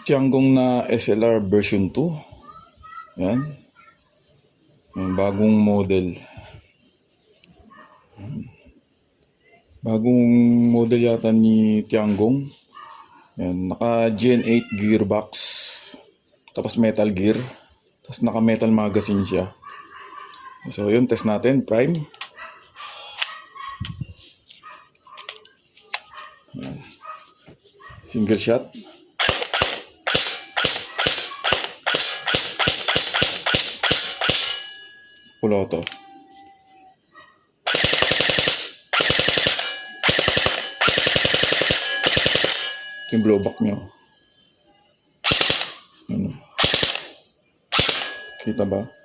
Tiangong na SLR version 2. Yan. Yung bagong model. Bagong model yata ni Tiangong. Yan. Naka Gen 8 gearbox. Tapos metal gear. Tapos naka metal magazine siya. So yun, test natin. Prime. Yan. Single shot. Full auto. Yung blowback nyo. Ano? Kita ba?